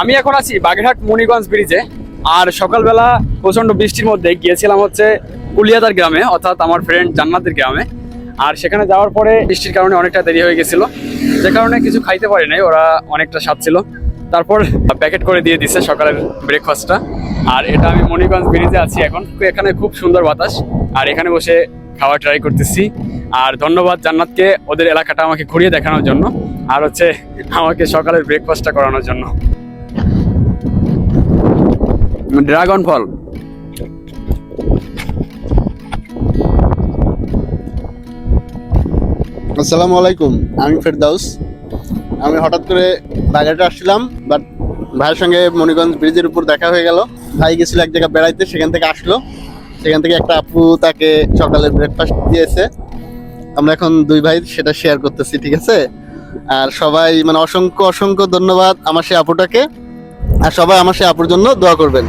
আমি এখন আছি বাগেরহাট মণিগঞ্জ ব্রিজে। আর সকালবেলা প্রচন্ড বৃষ্টির মধ্যে গিয়েছিলাম হচ্ছে কুলিয়াদার গ্রামে, অর্থাৎ আমার ফ্রেন্ড জান্নাতের গ্রামে। আর সেখানে যাওয়ার পরে বৃষ্টির কারণে অনেকটা দেরি হয়ে গেছিল, যে কারণে কিছু খাইতে পারি নাই। ওরা অনেকটা স্বাদ ছিল, তারপর প্যাকেট করে দিয়ে দিছে সকালের ব্রেকফাস্টটা। আর এটা আমি মণিগঞ্জ ব্রিজে আছি এখন। এখানে খুব সুন্দর বাতাস, আর এখানে বসে খাওয়া ট্রাই করতেছি। আর ধন্যবাদ জান্নাতকে ওদের এলাকাটা আমাকে ঘুরিয়ে দেখানোর জন্য, আর হচ্ছে আমাকে সকালের ব্রেকফাস্টটা করানোর জন্য। ড্রাগন ফল। আসসালামু আলাইকুম, আমি ফেরদাউস। আমি হঠাৎ করে বাগেরহাটে আসছিলাম, বাট ভাইয়ের সঙ্গে মণিগঞ্জ ব্রিজের উপর দেখা হয়ে গেল। ভাই গেছিল এক জায়গায় বেড়াইতে, সেখান থেকে আসলো। সেখান থেকে একটা আপু তাকে সকালের ব্রেকফাস্ট দিয়েছে। আমরা এখন দুই ভাই সেটা শেয়ার করতেছি, ঠিক আছে? আর সবাই মানে অসংখ্য অসংখ্য ধন্যবাদ আমার সেই আপুটাকে, আর সবাই আমার সেই আপুর জন্য দোয়া করবেন।